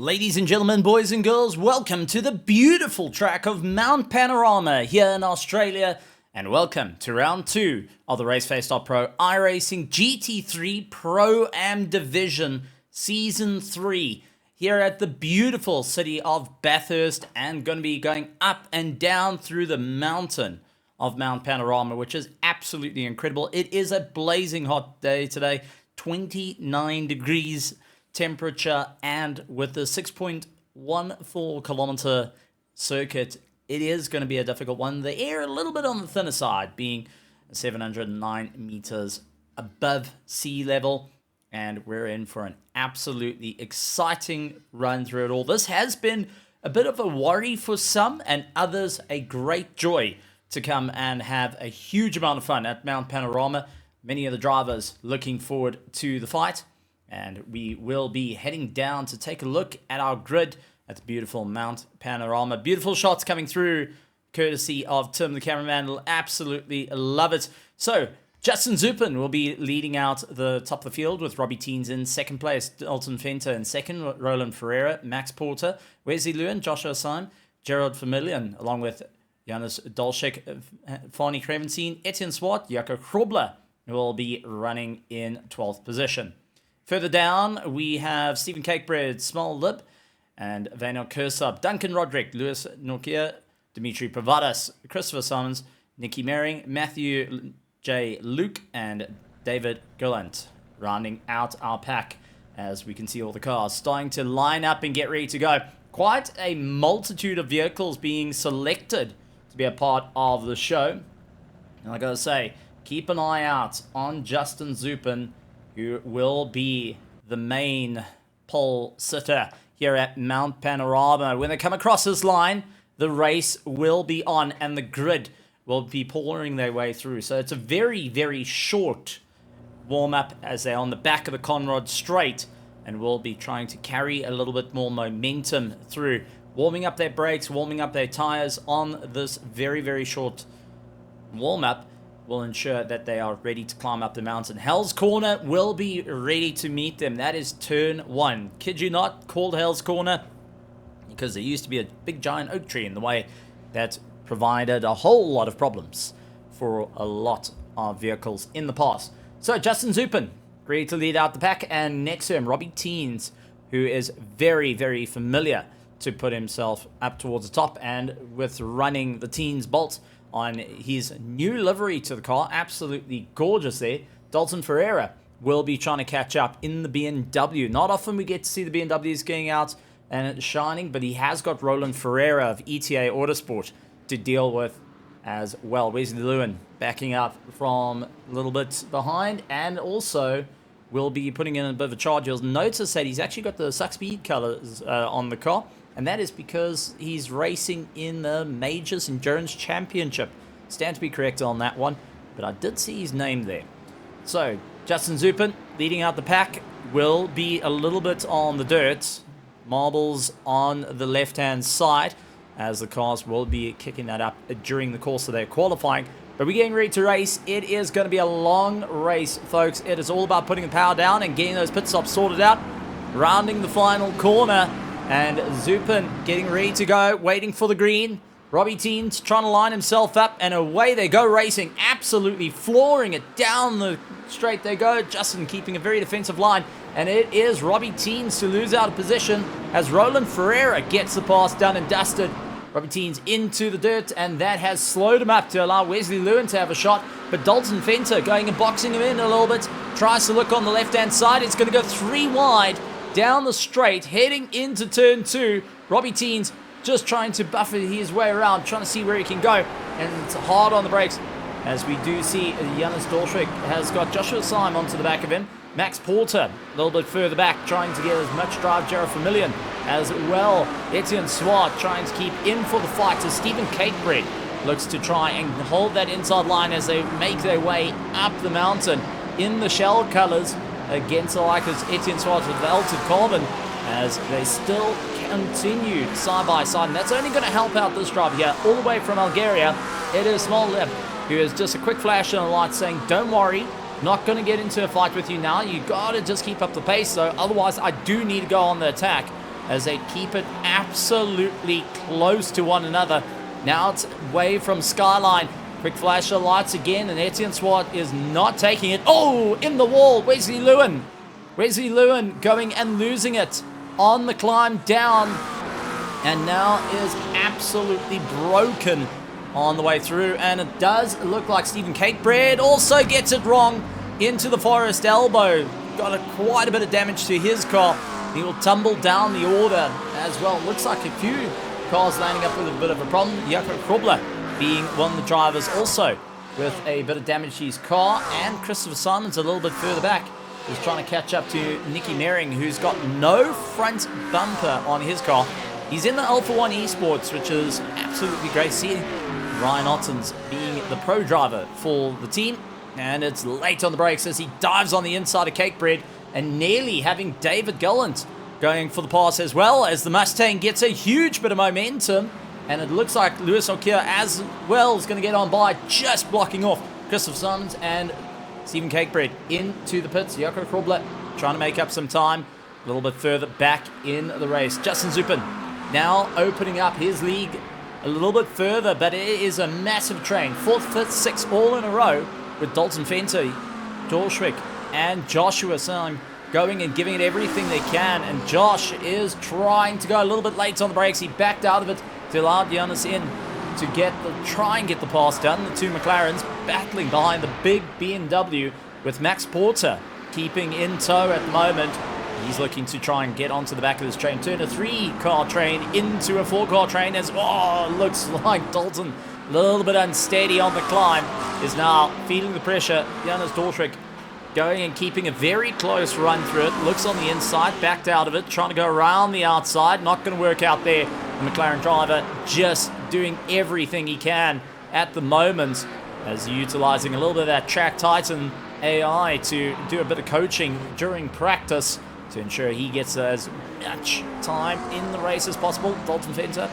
Ladies and gentlemen, boys and girls, welcome to the beautiful track of Mount Panorama here in Australia, and welcome to round 2 of the Raceface.Pro iRacing GT3 Pro-Am Division Season 3 here at the beautiful city of Bathurst, and going to be going up and down through the mountain of Mount Panorama, which is absolutely incredible. It is a blazing hot day today, 29 degrees temperature, and with the 6.14 kilometer circuit, it is going to be a difficult one. The air a little bit on the thinner side, being 709 meters above sea level, and we're in for an absolutely exciting run through it all. This has been a bit of a worry for some, and others a great joy to come and have a huge amount of fun at Mount Panorama. Many of the drivers looking forward to the fight. And we will be heading down to take a look at our grid at the beautiful Mount Panorama. Beautiful shots coming through, courtesy of Tim, the cameraman. Will absolutely love it. So, Justin Zupin will be leading out the top of the field with Robbie Teens in second place, Dalton Fenter in second, Roland Ferreira, Max Porter, Wesley Lewin, Joshua Syme, Gerald Vermillion, along with Janis Dolchek, Fani Krevenstein, Etienne Swart, Jaco Krobler will be running in 12th position. Further down, we have Stephen Cakebread, Small Lib, and Vano Kursab, Duncan Roderick, Lewis Nokia, Dimitri Pavadas, Christopher Simons, Nicky Mering, Matthew J. Luke, and David Gallant, rounding out our pack as we can see all the cars starting to line up and get ready to go. Quite a multitude of vehicles being selected to be a part of the show. And I gotta say, keep an eye out on Justin Zupin, who will be the main pole sitter here at Mount Panorama. When they come across this line, the race will be on and the grid will be pouring their way through. So it's a very, very short warm-up as they're on the back of the Conrod straight, and will be trying to carry a little bit more momentum through, warming up their brakes, warming up their tires on this very, very short warm-up. Will ensure that they are ready to climb up the mountain. Hell's Corner will be ready to meet them. That is turn 1. Kid you not, called Hell's Corner because there used to be a big giant oak tree in the way that provided a whole lot of problems for a lot of vehicles in the past. So Justin Zupin ready to lead out the pack, and next to him Robbie Teens, who is very, very familiar to put himself up towards the top, and with running the Teens Bolt on his new livery to the car. Absolutely gorgeous there. Dalton Ferreira will be trying to catch up in the BMW. Not often we get to see the BMWs going out and shining, but he has got Roland Ferreira of ETA Autosport to deal with as well. Wesley Lewin backing up from a little bit behind, and also will be putting in a bit of a charge. You'll notice that he's actually got the Suck Speed colors on the car. And that is because he's racing in the Majors Endurance Championship. Stand to be corrected on that one, but I did see his name there. So, Justin Zupin, leading out the pack, will be a little bit on the dirt. Marbles on the left-hand side, as the cars will be kicking that up during the course of their qualifying. But we're getting ready to race. It is going to be a long race, folks. It is all about putting the power down and getting those pit stops sorted out. Rounding the final corner. And Zupin getting ready to go, waiting for the green. Robbie Teens trying to line himself up, and away they go racing, absolutely flooring it down the straight they go. Justin keeping a very defensive line, and it is Robbie Teens to lose out of position as Roland Ferreira gets the pass done and dusted. Robbie Teens into the dirt, and that has slowed him up to allow Wesley Lewin to have a shot. But Dalton Fenter going and boxing him in a little bit, tries to look on the left-hand side. It's going to go 3 wide. Down the straight, heading into turn 2. Robbie Teens just trying to buffer his way around, trying to see where he can go. And it's hard on the brakes, as we do see Janis Dolchek has got Joshua Syme onto the back of him. Max Porter a little bit further back, trying to get as much drive. Gerald Vermillion as well. Etienne Swart trying to keep in for the fight, as Stephen Cakebread looks to try and hold that inside line as they make their way up the mountain in the shell colors. Against the likers, Etienne Swart with Velted Carbon, as they still continue side by side. And that's only going to help out this driver here, all the way from Algeria. It is Small Lip, who is just a quick flash on the light saying, don't worry, not going to get into a fight with you now. You got to just keep up the pace, though. Otherwise, I do need to go on the attack. as they keep it absolutely close to one another. Now it's away from Skyline. Quick flash of lights again, and Etienne Swart is not taking it. Oh, in the wall, Wesley Lewin. Wesley Lewin going and losing it on the climb down, and now is absolutely broken on the way through. And it does look like Stephen Cakebread also gets it wrong into the forest elbow. Got quite a bit of damage to his car. He will tumble down the order as well. Looks like a few cars landing up with a bit of a problem. Jaco Krobler being one of the drivers also with a bit of damage to his car, and Christopher Simons a little bit further back is trying to catch up to Nicky Mering, who's got no front bumper on his car. He's in the Alpha 1 Esports, which is absolutely great to see. Ryan Ottens being the pro driver for the team, and it's late on the brakes as he dives on the inside of Cakebread and nearly having David Gallant going for the pass, as well as the Mustang gets a huge bit of momentum. And it looks like Lewis Okia as well is going to get on by, just blocking off Christopher Simons and Stephen Cakebread into the pits. Jaco Krobler trying to make up some time a little bit further back in the race. Justin Zupin now opening up his league a little bit further, but it is a massive train. 4th, 5th, 6th all in a row with Dalton Fenter, Dorschwick, and Joshua Sim going and giving it everything they can. And Josh is trying to go a little bit late on the brakes. He backed out of it to allow Giannis in to try and get the pass done. The two McLarens battling behind the big BMW, with Max Porter keeping in tow at the moment. He's looking to try and get onto the back of this train. Turn a 3-car train into a 4-car train as, looks like Dalton, a little bit unsteady on the climb, is now feeling the pressure. Giannis Dorschwick going and keeping a very close run through it. Looks on the inside, backed out of it, trying to go around the outside. Not going to work out there. The McLaren driver just doing everything he can at the moment, as utilizing a little bit of that Track Titan AI to do a bit of coaching during practice to ensure he gets as much time in the race as possible. Dalton Fenter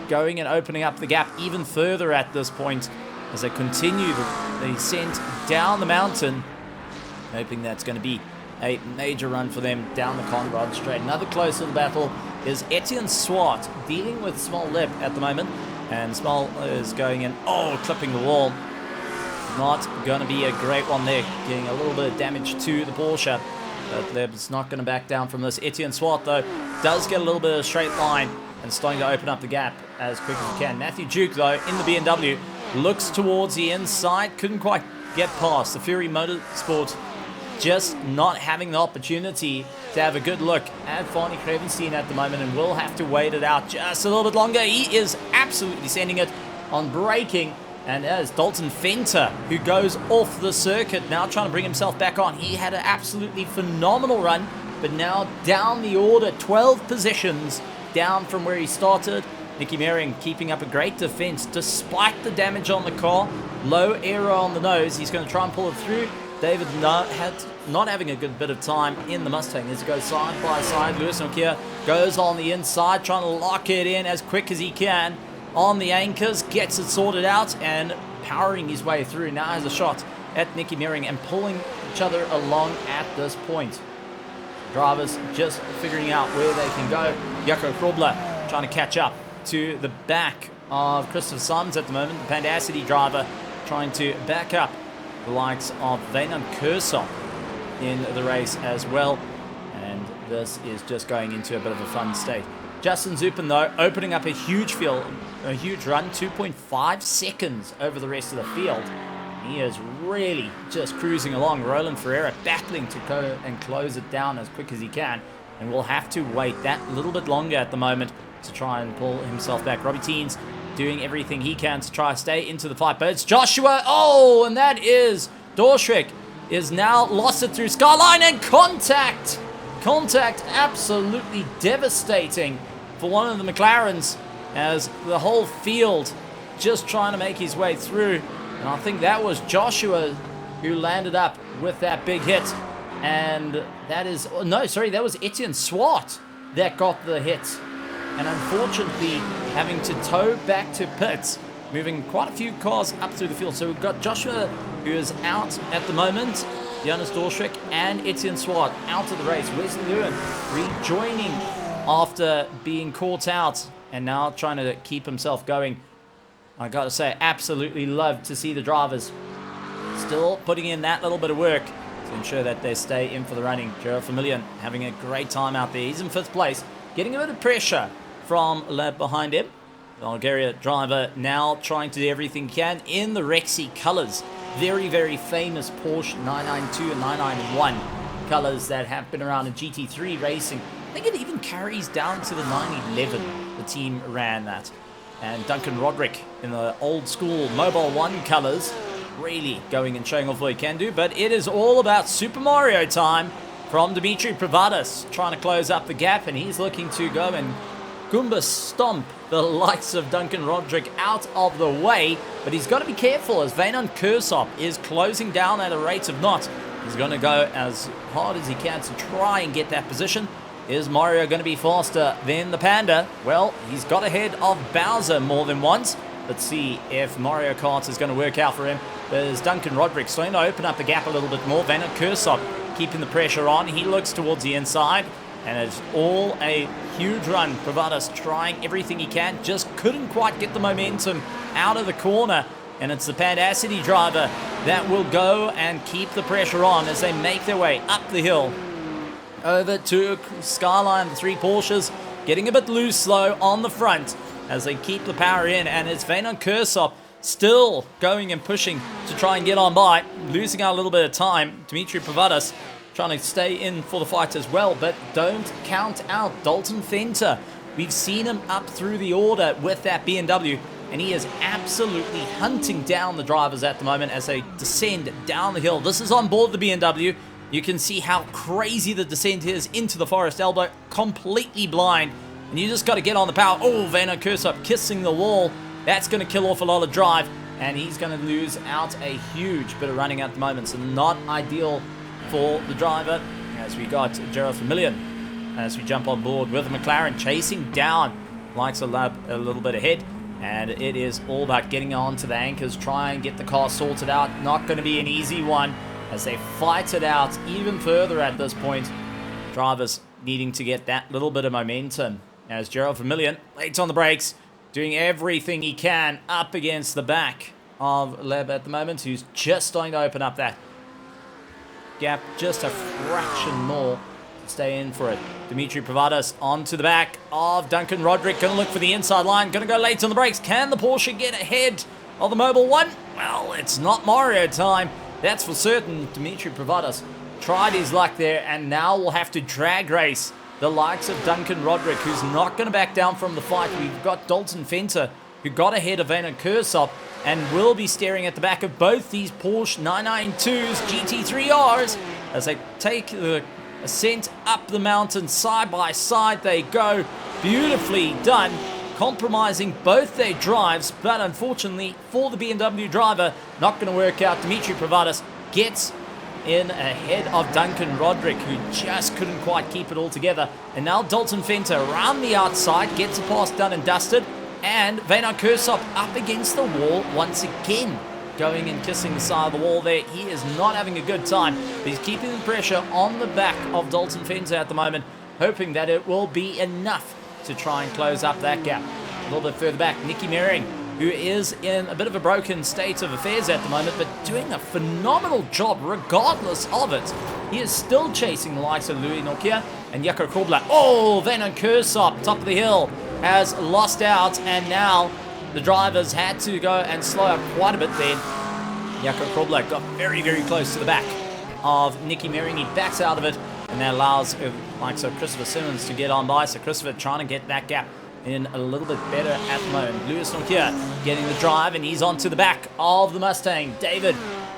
going and opening up the gap even further at this point as they continue the descent down the mountain, hoping that's going to be a major run for them down the Conrad Straight. Another close little battle is Etienne Swart dealing with Small Lip at the moment, and Small is going in, clipping the wall. Not going to be a great one there, getting a little bit of damage to the Porsche, but Leb's not going to back down from this. Etienne Swart, though, does get a little bit of straight line and starting to open up the gap as quick as he can. Matthew Duke, though, in the BMW, looks towards the inside, couldn't quite get past. The Fury Motorsport just not having the opportunity to have a good look at Farney Krevenstein at the moment, and will have to wait it out just a little bit longer. He is absolutely sending it on braking, and as Dalton Fenter, who goes off the circuit, now trying to bring himself back on. He had an absolutely phenomenal run, but now down the order, 12 positions down from where he started. Nicky Mering keeping up a great defense despite the damage on the car. Low error on the nose. He's going to try and pull it through. David not having a good bit of time in the Mustang as he goes side by side. Lewis Nokia goes on the inside, trying to lock it in as quick as he can on the anchors, gets it sorted out, and powering his way through. Now has a shot at Nicky Mering and pulling each other along at this point. Drivers just figuring out where they can go. Jaco Krobler trying to catch up to the back of Christopher Simons at the moment. The Pandacity driver trying to back up the likes of Vanan Kershaw in the race as well. And this is just going into a bit of a fun state. Justin Zupin, though, opening up a huge run, 2.5 seconds over the rest of the field. He is really just cruising along. Roland Ferreira battling to go and close it down as quick as he can, and will have to wait that little bit longer at the moment to try and pull himself back. Robbie Teens doing everything he can to try to stay into the fight, but it's Joshua. And that is Dorschwick is now lost it through Skyline, and contact absolutely devastating for one of the McLarens, as the whole field just trying to make his way through. And I think that was Joshua who landed up with that big hit. And that was Etienne Swart that got the hit. And unfortunately, having to tow back to pits, moving quite a few cars up through the field. So we've got Joshua, who is out at the moment, Jonas Dorschwick and Etienne Swart out of the race. Wesley Lewin rejoining after being caught out and now trying to keep himself going. I gotta say, absolutely love to see the drivers still putting in that little bit of work to ensure that they stay in for the running. Gerald Vermeulen having a great time out there. He's in 5th place, getting a bit of pressure from a lap behind him. The Bulgaria driver now trying to do everything he can in the Rexy colours. Very, very famous Porsche 992 and 991 colours that have been around in GT3 racing. I think it even carries down to the 911. The team ran that. And Duncan Roderick in the old school Mobile 1 colours, really going and showing off what he can do. But it is all about Super Mario time from Dimitri Privadis, trying to close up the gap, and he's looking to go and Goomba stomp the likes of Duncan Roderick out of the way. But he's got to be careful as Vanon Kursop is closing down at a rate of knots. He's going to go as hard as he can to try and get that position. Is Mario going to be faster than the Panda? Well, he's got ahead of Bowser more than once. Let's see if Mario Kart is going to work out for him. There's Duncan Roderick starting to open up the gap a little bit more. Vanon Kursop keeping the pressure on. He looks towards the inside. And it's all a huge run. Privadis trying everything he can. Just couldn't quite get the momentum out of the corner. And it's the Pandacity driver that will go and keep the pressure on as they make their way up the hill. Over to Skyline, the 3 Porsches getting a bit loose slow on the front as they keep the power in. And it's Vanon Kursop still going and pushing to try and get on by. Losing out a little bit of time. Dimitri Privadis trying to stay in for the fight as well, but don't count out Dalton Fenter. We've seen him up through the order with that BMW, and he is absolutely hunting down the drivers at the moment as they descend down the hill. This is on board the BMW. You can see how crazy the descent is into the Forest Elbow, completely blind, and you just got to get on the power. Oh, Vanon Kursop kissing the wall. That's going to kill off a lot of drive, and he's going to lose out a huge bit of running at the moment, so not ideal for the driver, as we got Gerald Vermeulen as we jump on board with McLaren chasing down likes a lab a little bit ahead, and it is all about getting on to the anchors, try and get the car sorted out. Not going to be an easy one as they fight it out even further at this point. Drivers needing to get that little bit of momentum as Gerald Vermeulen late on the brakes, doing everything he can up against the back of Leb at the moment, who's just starting to open up that gap just a fraction more to stay in for it. Dimitri Privadis onto the back of Duncan Roderick, going to look for the inside line, going to go late on the brakes. Can the Porsche get ahead of the Mobile 1? Well, it's not Mario time, that's for certain. Dimitri Privadis tried his luck there, and now we'll have to drag race the likes of Duncan Roderick, who's not going to back down from the fight. We've got Dalton Fenter, who got ahead of Vanon Kursop, and will be staring at the back of both these Porsche 992s GT3Rs as they take the ascent up the mountain. Side by side they go. Beautifully done, compromising both their drives, but unfortunately for the BMW driver, not going to work out. Dimitri Privadis gets in ahead of Duncan Roderick, who just couldn't quite keep it all together. And now Dalton Fenter around the outside, gets a pass done and dusted. And Vanon Kursop up against the wall once again, going and kissing the side of the wall there. He is not having a good time, but he's keeping the pressure on the back of Dalton Fenter at the moment, hoping that it will be enough to try and close up that gap. A little bit further back, Nicky Mering, who is in a bit of a broken state of affairs at the moment, but doing a phenomenal job regardless of it. He is still chasing the likes of Louis Nokia and Jaco Kobler. Oh, Vanon Kursop, top of the hill, has lost out, and now the drivers had to go and slow up quite a bit there. Jaco Kobler got very, very close to the back of Nicky Mering. He backs out of it, and that allows likes of Christopher Simmons to get on by. So Christopher trying to get that gap in a little bit better at the moment. Lewis Nokia getting the drive, and he's onto the back of the Mustang. David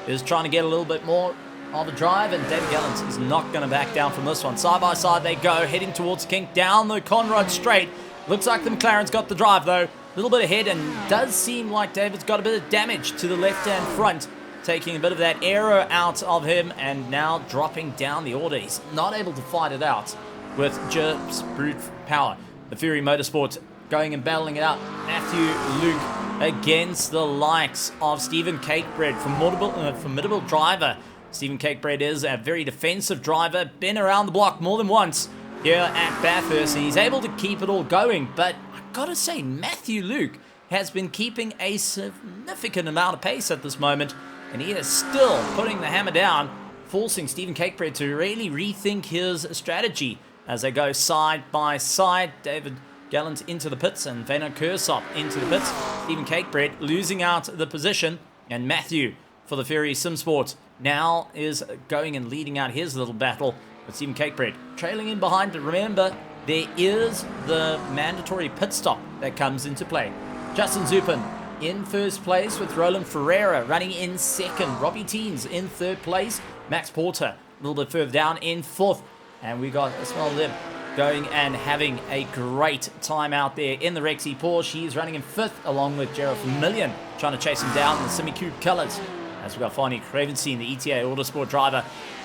is trying to get a little bit more of a drive, and David Gallant is not going to back down from this one. Side by side they go, heading towards Kink down the Conrad Straight. Looks like the McLaren's got the drive though, a little bit ahead, and does seem like David's got a bit of damage to the left-hand front, taking a bit of that aero out of him, and now dropping down the order. He's not able to fight it out with just brute power. The Fury Motorsport going and battling it out. Matthew Luke against the likes of Stephen Cakebread, formidable driver. Stephen Cakebread is a very defensive driver, been around the block more than once. here at Bathurst, and he's able to keep it all going. But I gotta say, Matthew Luke has been keeping a significant amount of pace at this moment, and he is still putting the hammer down, forcing Stephen Cakebread to really rethink his strategy as they go side by side. David Gallant into the pits and Vano Kersop into the pits. Stephen Cakebread losing out the position, and Matthew for the Fury Simsport now is going and leading out his little battle with Stephen Cakebread trailing in behind. But remember, there is the mandatory pit stop that comes into play. Justin Zupin in first place with Roland Ferreira running in second. Robbie Teens in third place. Max Porter a little bit further down in fourth. And we got Ismail Lim going and having a great time out there in the Rexy Porsche. He's running in fifth along with Gerald Million, trying to chase him down in the Semi-Cube colours. As we got Fani Cravenstein, the ETA Autosport driver,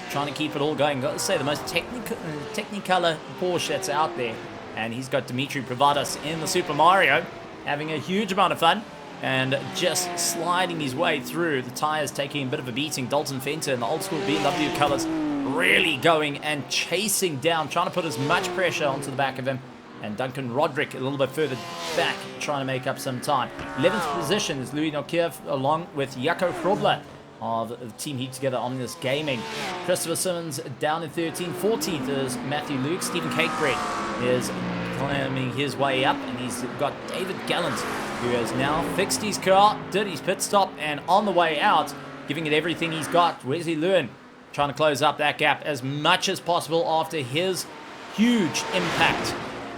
trying to keep it all going. Got to say, the most Technicolor Porsche that's out there. And he's got Dimitri Privadas in the Super Mario, having a huge amount of fun and just sliding his way through. The tyres taking a bit of a beating. Dalton Fenter in the old school BMW colours really going and chasing down, trying to put as much pressure onto the back of him. And Duncan Roderick a little bit further back, trying to make up some time. 11th position is Louis Nokia along with Jaco Krobler of the Team Heat Together Omnis Gaming. Christopher Simmons down in 13th. 14th is Matthew Luke. Stephen Cakebread is climbing his way up, and he's got David Gallant, who has now fixed his car, did his pit stop, and on the way out, giving it everything he's got. Wesley Lewin trying to close up that gap as much as possible after his huge impact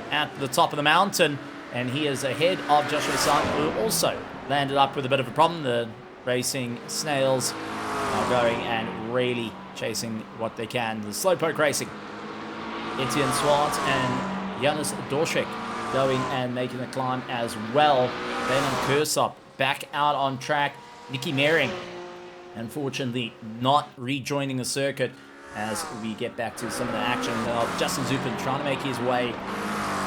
at the top of the mountain. And he is ahead of Joshua Simon, who also landed up with a bit of a problem. The Racing Snails are going and really chasing what they can. The Slowpoke Racing, Etienne Swart and Jonas Dorschek going and making the climb as well. Valen Kersop back out on track. Nicky Mehring, unfortunately, not rejoining the circuit as we get back to some of the action of Justin Zupin trying to make his way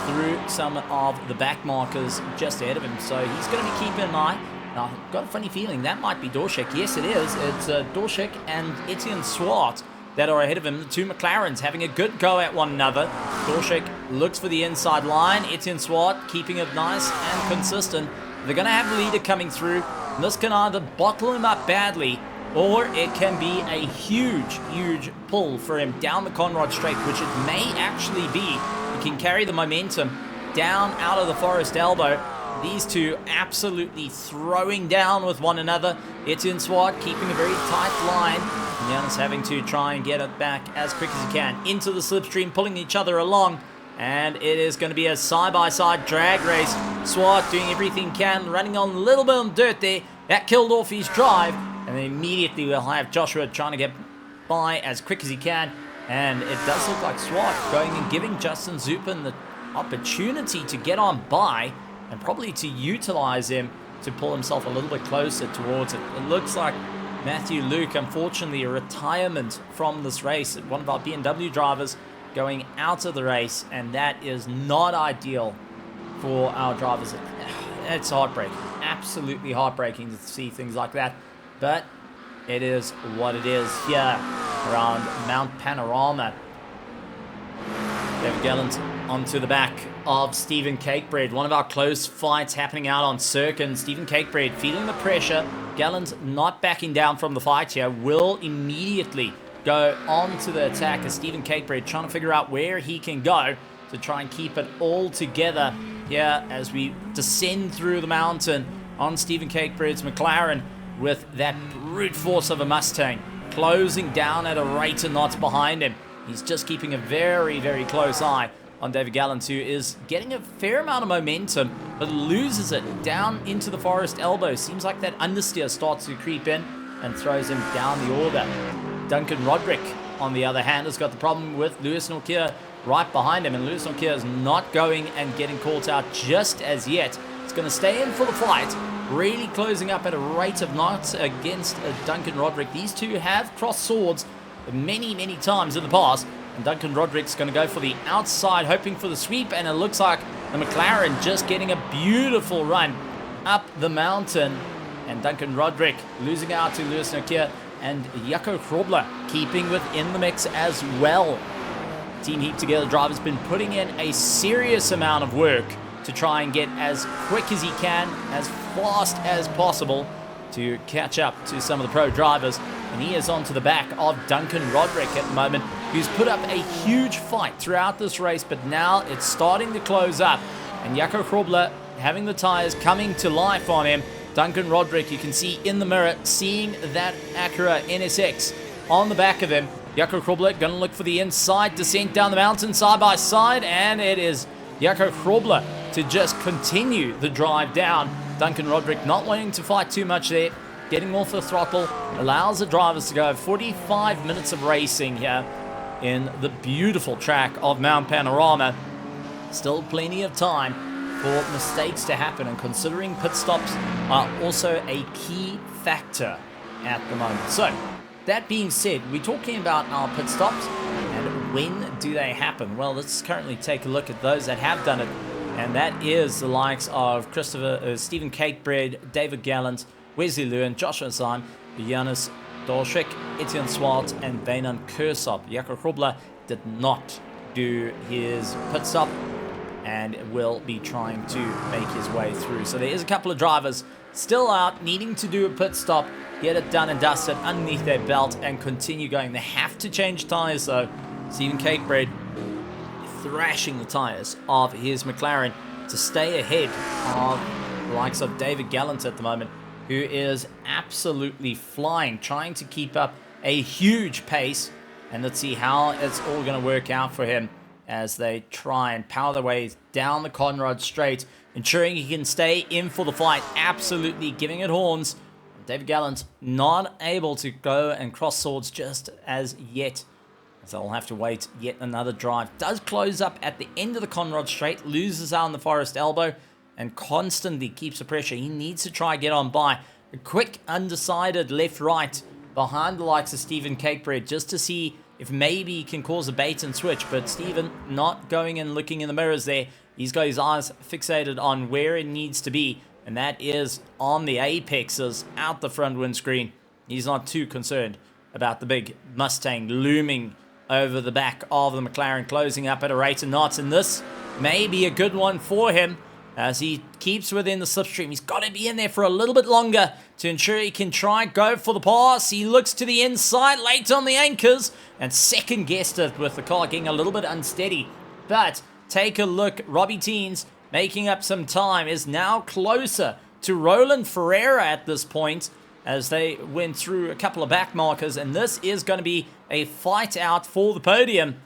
through some of the back markers just ahead of him. So he's going to be keeping an eye. Now, I've got a funny feeling that might be Dorschek. Yes, it is. It's Dorschek and Etienne Swart that are ahead of him. The two McLarens having a good go at one another. Dorschek looks for the inside line. Etienne Swart keeping it nice and consistent. They're going to have a leader coming through. And this can either bottle him up badly, or it can be a huge, huge pull for him down the Conrad Straight, which it may actually be. He can carry the momentum down out of the Forest Elbow. These two absolutely throwing down with one another. Etienne Swart keeping a very tight line. And Giannis having to try and get it back as quick as he can into the slipstream, pulling each other along. And it is going to be a side-by-side drag race. Swart doing everything he can, running on a little bit of dirt there. That killed off his drive. And then immediately we'll have Joshua trying to get by as quick as he can. And it does look like Swart going and giving Justin Zupin the opportunity to get on by and probably to utilize him to pull himself a little bit closer towards it. It looks like Matthew Luke, unfortunately, a retirement from this race. One of our BMW drivers going out of the race, and that is not ideal for our drivers. It's heartbreaking, absolutely heartbreaking to see things like that. But it is what it is here around Mount Panorama. David Gallant onto the back of Stephen Cakebread. One of our close fights happening out on circuit. And Stephen Cakebread feeling the pressure. Gallant not backing down from the fight here. Will immediately go on to the attack as Stephen Cakebread trying to figure out where he can go to try and keep it all together here as we descend through the mountain on Stephen Cakebread's McLaren with that brute force of a Mustang closing down at a rate of knots behind him. He's just keeping a very, very close eye on David Gallant, who is getting a fair amount of momentum, but loses it down into the Forest Elbow. Seems like that understeer starts to creep in and throws him down the orbit. Duncan Roderick, on the other hand, has got the problem with Lewis Nokia right behind him, and Lewis Nokia is not going and getting caught out just as yet. It's going to stay in for the fight, really closing up at a rate of knots against Duncan Roderick. These two have crossed swords many, many times in the past, and Duncan Roderick's going to go for the outside, hoping for the sweep, and it looks like the McLaren just getting a beautiful run up the mountain, and Duncan Roderick losing out to Lewis Nokia, and Jaco Krobler keeping within the mix as well. Team Heat Together driver's been putting in a serious amount of work to try and get as quick as he can, as fast as possible, to catch up to some of the pro drivers. And he is onto the back of Duncan Roderick at the moment, who's put up a huge fight throughout this race, but now it's starting to close up. And Jaco Krobler having the tires coming to life on him. Duncan Roderick, you can see in the mirror, seeing that Acura NSX on the back of him. Jaco Krobler going to look for the inside descent down the mountain side by side, and it is Jaco Krobler to just continue the drive down. Duncan Roderick not wanting to fight too much there, getting off the throttle, allows the drivers to go. 45 minutes of racing here in the beautiful track of Mount Panorama. Still plenty of time for mistakes to happen, and considering pit stops are also a key factor at the moment. So, that being said, we're talking about our pit stops, and when do they happen? Well, let's currently take a look at those that have done it, and that is the likes of Stephen Cakebread, David Gallant, Wesley Lewin, Joshua Syme, Janis Dorschik, Etienne Swart, and Bainan Kursop. Jaco Krobler did not do his pit stop and will be trying to make his way through. So there is a couple of drivers still out needing to do a pit stop, get it done and dusted underneath their belt, and continue going. They have to change tires though. Stephen Cakebread thrashing the tires of his McLaren to stay ahead of the likes of David Gallant at the moment, who is absolutely flying, trying to keep up a huge pace. And let's see how it's all going to work out for him as they try and power their way down the Conrad Straight, ensuring he can stay in for the fight, absolutely giving it horns. David Gallant not able to go and cross swords just as yet, as they'll have to wait yet another drive. Does close up at the end of the Conrad Straight, loses out on the Forest Elbow, and constantly keeps the pressure. He needs to try get on by. A quick, undecided left-right behind the likes of Stephen Cakebread, just to see if maybe he can cause a bait and switch. But Stephen not going and looking in the mirrors there. He's got his eyes fixated on where it needs to be, and that is on the apexes out the front windscreen. He's not too concerned about the big Mustang looming over the back of the McLaren, closing up at a rate of knots. And this may be a good one for him as he keeps within the slipstream. He's got to be in there for a little bit longer to ensure he can try go for the pass. He looks to the inside, late on the anchors, and second-guessed it with the car getting a little bit unsteady. But take a look. Robbie Teens, making up some time, is now closer to Roland Ferreira at this point as they went through a couple of back markers. And this is going to be a fight out for the podium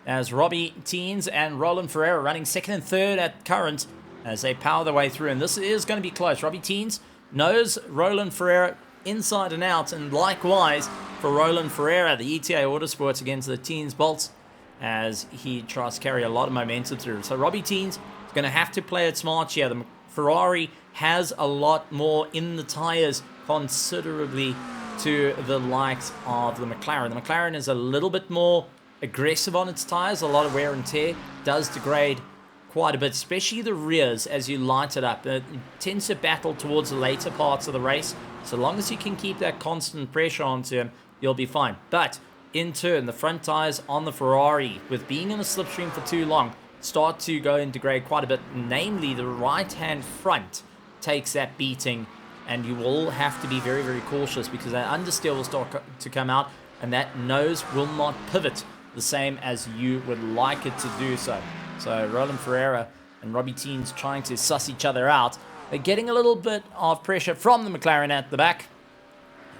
as Robbie Teens and Roland Ferreira running second and third at current as they power their way through. And this is going to be close. Robbie Teens knows Roland Ferreira inside and out, and likewise for Roland Ferreira, the ETA Autosports against the Teens Bolts, as he tries to carry a lot of momentum through. So Robbie Teens is going to have to play it smart here. The Ferrari has a lot more in the tires considerably to the likes of the McLaren. The McLaren is a little bit more aggressive on its tires. A lot of wear and tear does degrade quite a bit, especially the rears as you light it up. It tends to battle towards the later parts of the race. So long as you can keep that constant pressure onto him, you'll be fine. But in turn, the front tires on the Ferrari, with being in a slipstream for too long, start to go and degrade quite a bit. Namely, the right-hand front takes that beating, and you will have to be very, very cautious because that understeer will start to come out, and that nose will not pivot the same as you would like it to do so. So Roland Ferreira and Robbie Teens trying to suss each other out. They're getting a little bit of pressure from the McLaren at the back.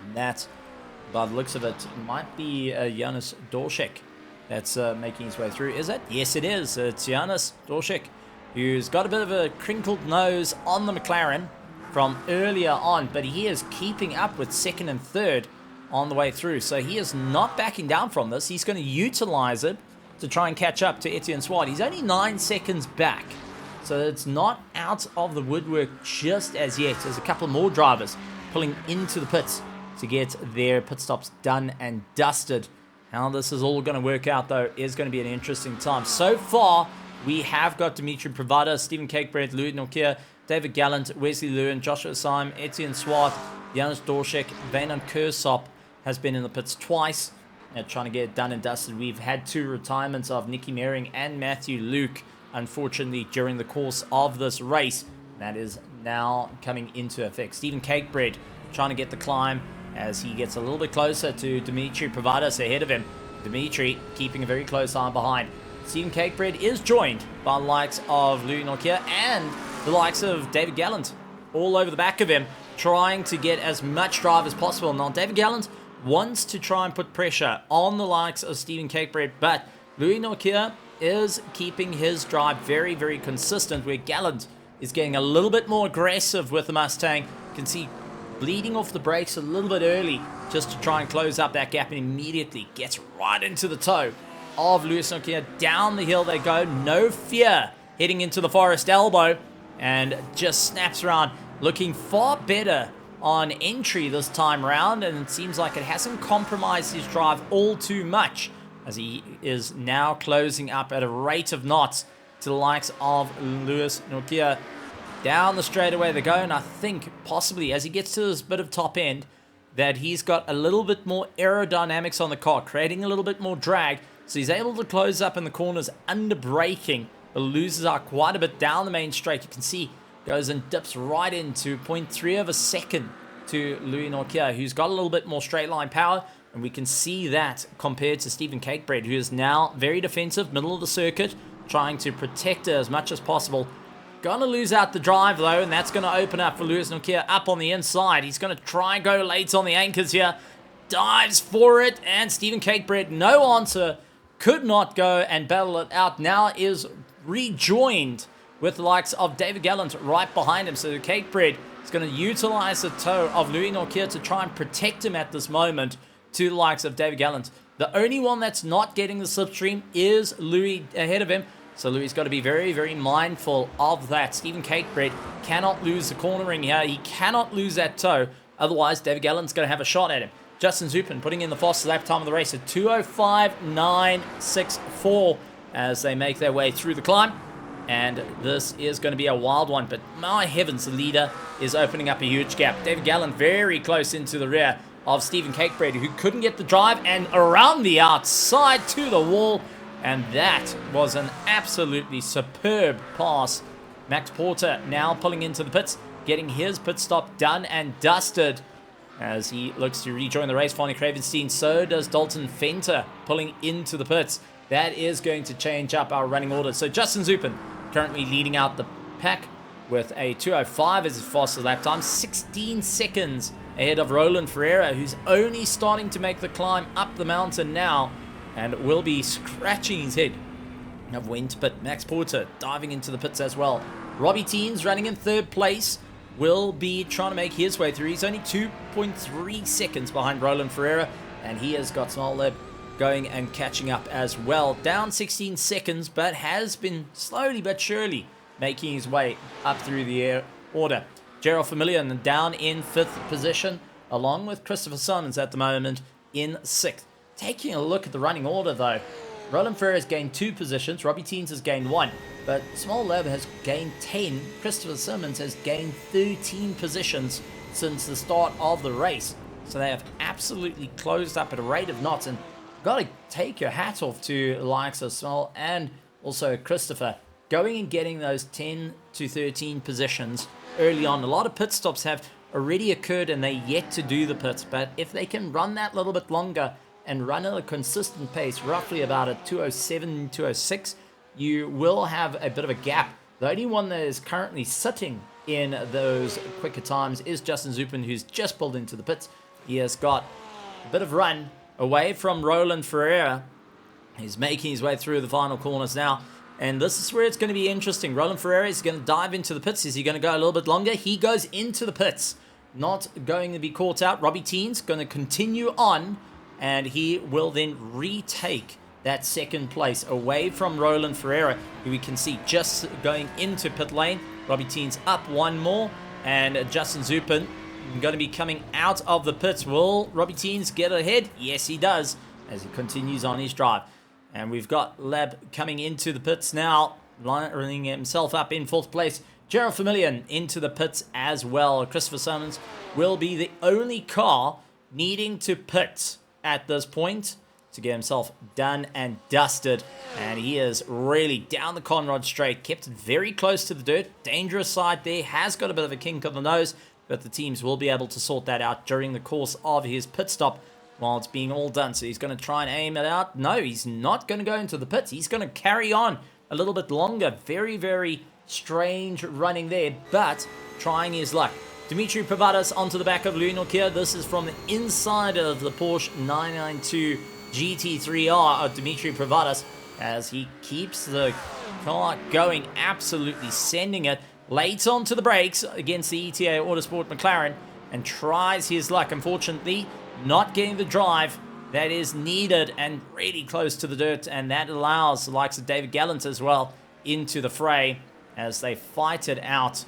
And that, by the looks of it, might be Janis Dorschik that's making his way through. Is it? Yes, it is. It's Janis Dorschik, who's got a bit of a crinkled nose on the McLaren from earlier on, but he is keeping up with second and third on the way through. So he is not backing down from this. He's going to utilize it to try and catch up to Etienne Swart. He's only 9 seconds back, so it's not out of the woodwork just as yet. There's a couple more drivers pulling into the pits to get their pit stops done and dusted. How this is all going to work out, though, is going to be an interesting time. So far, we have got Dimitri Privada, Stephen Cakebread, Louis Nokia, David Gallant, Wesley Lewin, Joshua Syme, Etienne Swart, Janis Dorschik, Bainan Kursop has been in the pits twice. trying to get it done and dusted. We've had 2 retirements of Nicky Mehring and Matthew Luke, unfortunately, during the course of this race. That is now coming into effect. Stephen Cakebread trying to get the climb as he gets a little bit closer to Dimitri Provadas ahead of him. Dimitri keeping a very close eye behind. Stephen Cakebread is joined by the likes of Louis Nokia and the likes of David Gallant all over the back of him, trying to get as much drive as possible. Now, David Gallant wants to try and put pressure on the likes of Stephen Cakebread, but Louis Nokia is keeping his drive very, very consistent, where Gallant is getting a little bit more aggressive with the Mustang. You can see bleeding off the brakes a little bit early just to try and close up that gap, and immediately gets right into the toe of Louis Nokia. Down the hill they go, no fear, heading into the forest elbow, and just snaps around, looking far better on entry this time around, and it seems like it hasn't compromised his drive all too much, as he is now closing up at a rate of knots to the likes of Louis Nokia. Down the straightaway they go, and I think possibly as he gets to this bit of top end that he's got a little bit more aerodynamics on the car, creating a little bit more drag, so he's able to close up in the corners under braking, but loses out quite a bit down the main straight. You can see goes and dips right into 0.3 of a second to Louis Nokia, who's got a little bit more straight line power, and we can see that compared to Stephen Cakebread, who is now very defensive, middle of the circuit, trying to protect it as much as possible. Gonna lose out the drive though, and that's gonna open up for Louis Nokia up on the inside. He's gonna try and go late on the anchors here, dives for it, and Stephen Cakebread, no answer, could not go and battle it out. Now is rejoined with the likes of David Gallant right behind him. So Cakebread is going to utilize the toe of Louis Nokia to try and protect him at this moment to the likes of David Gallant. The only one that's not getting the slipstream is Louis ahead of him. So Louis got to be very, very mindful of that. Stephen Cakebread cannot lose the cornering here. He cannot lose that toe. Otherwise, David Gallant's going to have a shot at him. Justin Zupin putting in the fastest lap time of the race at 2:05.964 as they make their way through the climb. And this is going to be a wild one, but my heavens, the leader is opening up a huge gap. David Gallant very close into the rear of Stephen Cakebread, who couldn't get the drive, and around the outside to the wall. And that was an absolutely superb pass. Max Porter now pulling into the pits, getting his pit stop done and dusted as he looks to rejoin the race. Fonny Cravenstein, so does Dalton Fenter pulling into the pits. That is going to change up our running order. So Justin Zupin currently leading out the pack with a 2:05 as his fastest lap time, 16 seconds ahead of Roland Ferreira, who's only starting to make the climb up the mountain now and will be scratching his head of when to pit. Max Porter diving into the pits as well. Robbie Teens running in third place will be trying to make his way through. He's only 2.3 seconds behind Roland Ferreira, and he has got Small Lib going and catching up as well. Down 16 seconds, but has been slowly but surely making his way up through the order. Gerald Familian down in 5th position, along with Christopher Simons at the moment in 6th. Taking a look at the running order though, Roland Ferreira has gained 2 positions, Robbie Teens has gained 1, but Small Lab has gained 10, Christopher Simons has gained 13 positions since the start of the race. So they have absolutely closed up at a rate of knots, and got to take your hat off to the likes of Small and also Christopher, going and getting those 10 to 13 positions early on. A lot of pit stops have already occurred and they're yet to do the pits, but if they can run that little bit longer and run at a consistent pace, roughly about a 2:07, 2:06, you will have a bit of a gap. The only one that is currently sitting in those quicker times is Justin Zupin, who's just pulled into the pits. He has got a bit of run away from Roland Ferreira. He's making his way through the final corners now, and this is where it's going to be interesting. Roland Ferreira is going to dive into the pits. Is he going to go a little bit longer? He goes into the pits, not going to be caught out. Robbie Teens going to continue on, and he will then retake that second place away from Roland Ferreira, who we can see just going into pit lane. Robbie Teens up one more, and Justin Zupin going to be coming out of the pits. Will Robbie Teens get ahead? Yes, he does, as he continues on his drive. And we've got Lab coming into the pits now, lining himself up in 4th place. Gerald Familian into the pits as well. Christopher Simons will be the only car needing to pit at this point. to get himself done and dusted. And he is really down the Conrod straight, kept it very close to the dirt. Dangerous side there, has got a bit of a kink on the nose, but the teams will be able to sort that out during the course of his pit stop while it's being all done. So he's going to try and aim it out. No, he's not going to go into the pits. He's going to carry on a little bit longer. Very, very strange running there, but trying his luck. Dimitri Privadas onto the back of Louis Nokia. This is from the inside of the Porsche 992 GT3R of Dimitri Privadas as he keeps the car going, absolutely sending it late onto the brakes against the ETA Autosport McLaren and tries his luck. Unfortunately, not getting the drive that is needed and really close to the dirt, and that allows the likes of David Gallant as well into the fray as they fight it out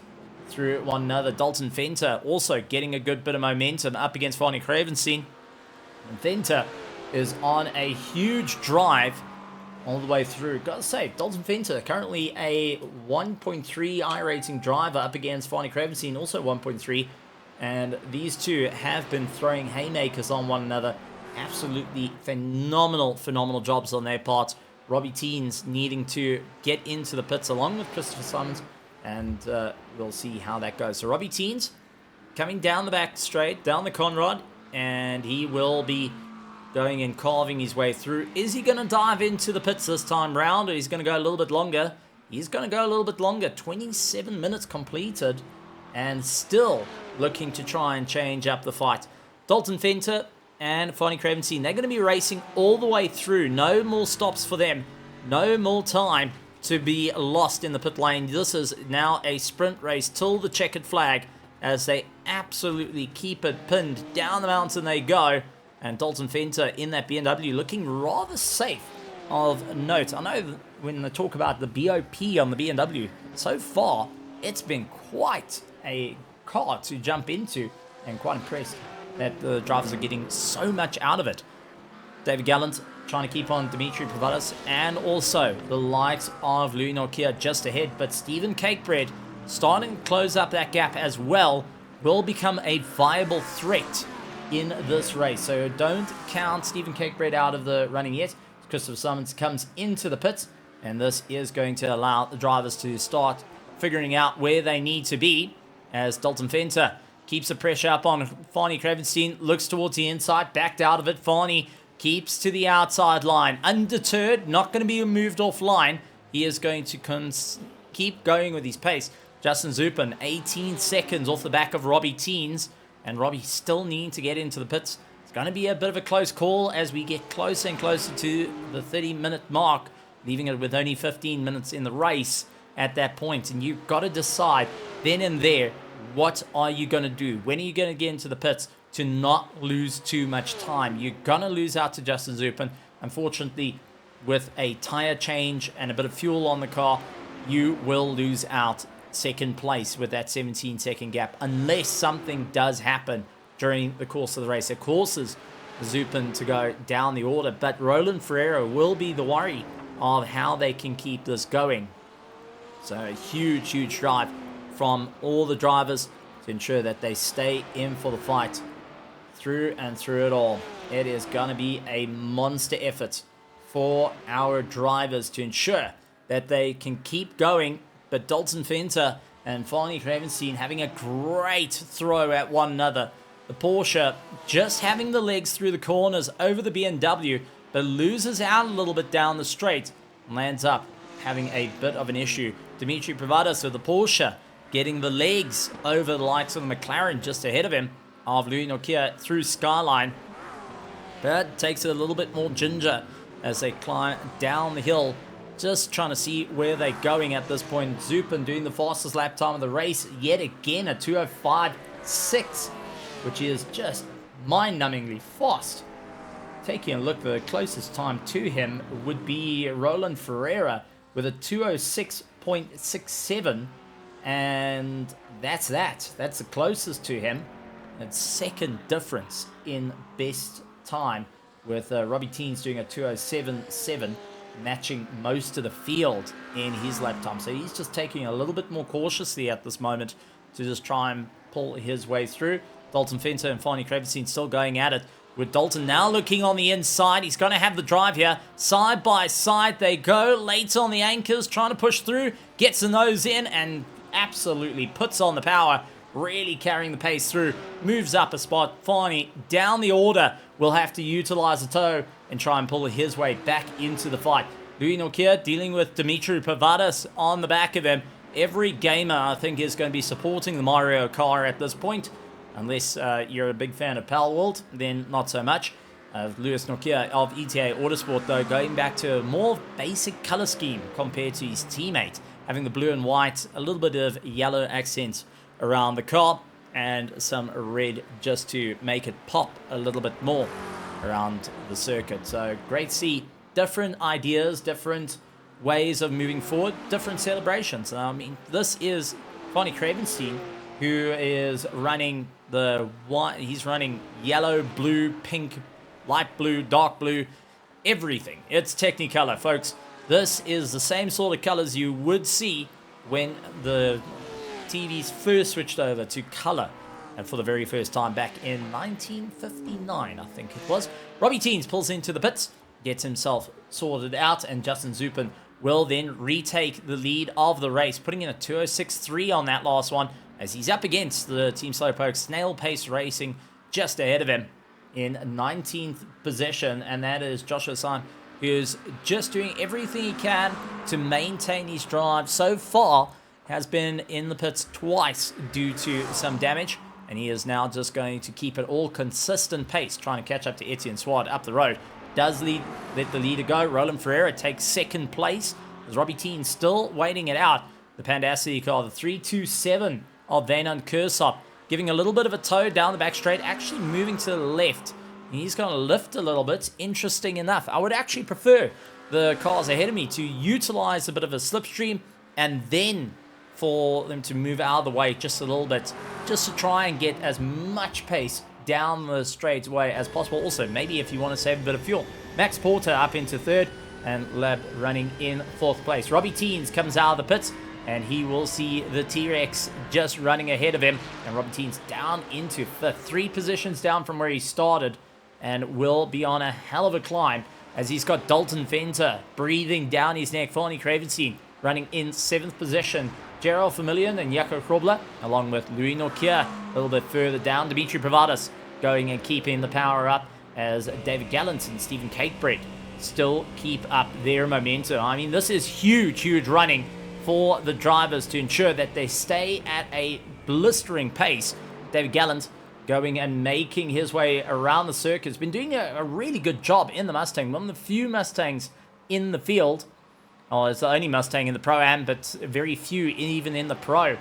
through one another. Dalton Venter also getting a good bit of momentum up against Varney Cravenstein. Venter is on a huge drive all the way through. Gotta say, Dalton Venter currently a 1.3 iRating driver up against Varney Cravenstein, also 1.3. And these two have been throwing haymakers on one another. Absolutely phenomenal jobs on their part. Robbie Teens needing to get into the pits along with Christopher Simons. And we'll see how that goes. So Robbie Teens coming down the back straight, down the Conrod. And he will be going and carving his way through. Is he going to dive into the pits this time round, or he's going to go a little bit longer? He's going to go a little bit longer. 27 minutes completed. And still looking to try and change up the fight. Dalton Venter and Fanny Cravenstein, they're going to be racing all the way through. No more stops for them. No more time to be lost in the pit lane. This is now a sprint race till the checkered flag as they absolutely keep it pinned. Down the mountain they go. And Dalton Venter in that BMW looking rather safe of note. I know when they talk about the BOP on the BMW, so far it's been quite a car to jump into, and quite impressed that the drivers are getting so much out of it. David Gallant trying to keep on Dimitri Privadas, and also the likes of Louis Nokia just ahead, but Stephen Cakebread starting to close up that gap as well, will become a viable threat in this race. So don't count Stephen Cakebread out of the running yet. Christopher Simons comes into the pits, and this is going to allow the drivers to start figuring out where they need to be as Dalton Venter keeps the pressure up on Farney Cravenstein, looks towards the inside, backed out of it. Farney keeps to the outside line, undeterred, not going to be moved offline. He is going to keep going with his pace. Justin Zupin, 18 seconds off the back of Robbie Teens, and Robbie still needing to get into the pits. It's going to be a bit of a close call as we get closer and closer to the 30-minute mark, leaving it with only 15 minutes in the race at that point. And you've got to decide then and there, what are you going to do? When are you going to get into the pits to not lose too much time? You're going to lose out to Justin Zupin. Unfortunately, with a tire change and a bit of fuel on the car, you will lose out second place with that 17-second gap, unless something does happen during the course of the race. It causes Zupin to go down the order, but Roland Ferreira will be the worry of how they can keep this going. So a huge drive from all the drivers to ensure that they stay in for the fight through and through it all. It is going to be a monster effort for our drivers to ensure that they can keep going. But Dalton Venter and Farney Cravenstein having a great throw at one another. The Porsche just having the legs through the corners over the BMW, but loses out a little bit down the straight and lands up having a bit of an issue. Dimitri Privadas with the Porsche getting the legs over the likes of the McLaren just ahead of him, of Louis Nokia through Skyline. But takes it a little bit more ginger as they climb down the hill, just trying to see where they're going at this point. Zupin doing the fastest lap time of the race yet again, a 2:05.6, which is just mind-numbingly fast. Taking a look, the closest time to him would be Roland Ferreira with a 2:06.67, and that's that. That's the closest to him. It's second difference in best time, with Robbie Teens doing a 2:07.7, matching most of the field in his lap time. So he's just taking a little bit more cautiously at this moment to just try and pull his way through. Dalton Venter and Farney Cravenstein still going at it. with Dalton now looking on the inside. He's going to have the drive here. Side by side they go. Late on the anchors, trying to push through. Gets the nose in and absolutely puts on the power. Really carrying the pace through. Moves up a spot. Finally, down the order. Will have to utilize the toe and try and pull his way back into the fight. Louis Nokia dealing with Dimitri Pavardis on the back of him. Every gamer, I think, is going to be supporting the Mario car at this point. Unless you're a big fan of Palworld, then not so much. Louis Nokia of ETA Autosport, though, going back to a more basic color scheme compared to his teammate. Having the blue and white, a little bit of yellow accents around the car, and some red just to make it pop a little bit more around the circuit. So great to see different ideas, different ways of moving forward, different celebrations. I mean, this is Connie Craven's team, who is running the white. He's running yellow, blue, pink, light blue, dark blue, everything. It's Technicolor, folks. This is the same sort of colors you would see when the TVs first switched over to color, and for the very first time back in 1959, I think it was. Robbie Teens pulls into the pits, gets himself sorted out, and Justin Zupin will then retake the lead of the race, putting in a 2:06.3 on that last one, as he's up against the Team Slowpoke Snail Pace Racing just ahead of him in 19th position, and that is Joshua San, who's just doing everything he can to maintain his drive. So far, has been in the pits twice due to some damage, and he is now just going to keep it all consistent pace, trying to catch up to Etienne Swad up the road. Does let the leader go. Roland Ferreira takes second place, as Robbie Teen still waiting it out. The Pandacity car, the 327 of Vaynand Kursop, giving a little bit of a toe down the back straight, actually moving to the left. And he's going to lift a little bit. Interesting enough. I would actually prefer the cars ahead of me to utilize a bit of a slipstream and then for them to move out of the way just a little bit, just to try and get as much pace down the straightaway as possible. Also, maybe if you want to save a bit of fuel. Max Porter up into third, and Lab running in fourth place. Robbie Teens comes out of the pits, and he will see the T-Rex just running ahead of him, and Robbie Teens down into fifth, 3 positions down from where he started, and will be on a hell of a climb, as he's got Dalton Fenter breathing down his neck. Fanny Cravenstein running in 7th position. Gerald Familian and Jaco Krobler, along with Louis Nokia a little bit further down. Dimitri Pavardis going and keeping the power up, as David Gallant and Stephen Cakebrett still keep up their momentum. I mean, this is huge running for the drivers to ensure that they stay at a blistering pace. David Gallant going and making his way around the circuit. Has been doing a really good job in the Mustang. One of the few Mustangs in the field. Oh, it's the only Mustang in the Pro-Am, but very few even in the Pro.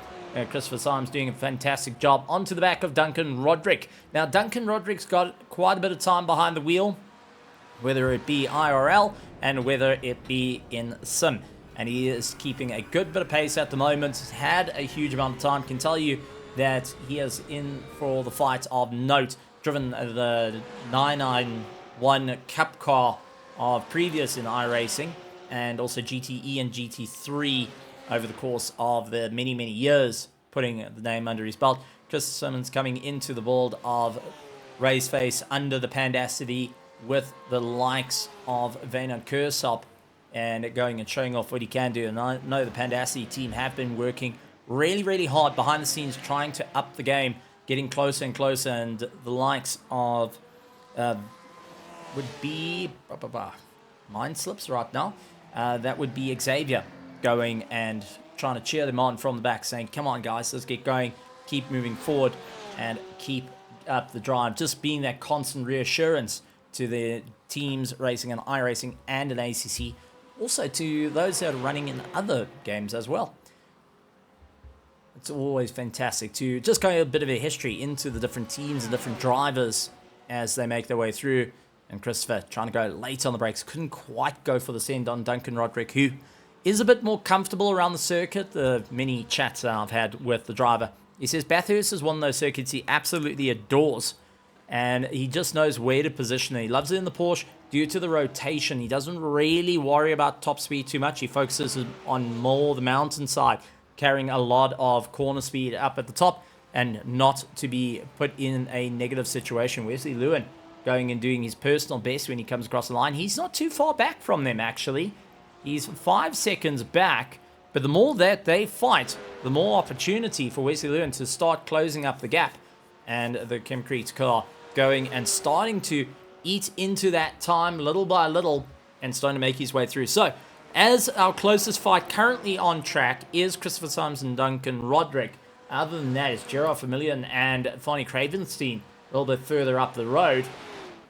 Christopher Symes doing a fantastic job onto the back of Duncan Roderick. Now, Duncan Roderick's got quite a bit of time behind the wheel, whether it be IRL and whether it be in Sim. And he is keeping a good bit of pace at the moment. He's had a huge amount of time. Can tell you that he is in for the fight of note. Driven the 991 Cup car of previous in iRacing, and also GTE and GT3 over the course of the many years, putting the name under his belt. Chris Simmons coming into the world of Raceface under the Pandacity with the likes of Vaynand Kursop, and going and showing off what he can do. And I know the Pandacity team have been working really hard behind the scenes, trying to up the game, getting closer and closer, and the likes of would be mind slips right now. That would be Xavier going and trying to cheer them on from the back, saying, come on guys, let's get going, keep moving forward and keep up the drive. Just being that constant reassurance to the teams racing in iRacing and in ACC, also to those that are running in other games as well. It's always fantastic to just go a bit of a history into the different teams and different drivers as they make their way through. And Christopher trying to go late on the brakes. Couldn't quite go for the send on Duncan Roderick, who is a bit more comfortable around the circuit. The many chats I've had with the driver. He says Bathurst is one of those circuits he absolutely adores. And he just knows where to position it. He loves it in the Porsche due to the rotation. He doesn't really worry about top speed too much. He focuses on more the mountainside, carrying a lot of corner speed up at the top and not to be put in a negative situation. Wesley Lewin going and doing his personal best when he comes across the line. He's not too far back from them, actually. He's 5 seconds back, but the more that they fight, the more opportunity for Wesley Lewin to start closing up the gap. And the Chemcrete car going and starting to eat into that time little by little and starting to make his way through. So, as our closest fight currently on track is Christopher Symes and Duncan Roderick. Other than that, it's Gerard Vermeulen and Fanny Cravenstein a little bit further up the road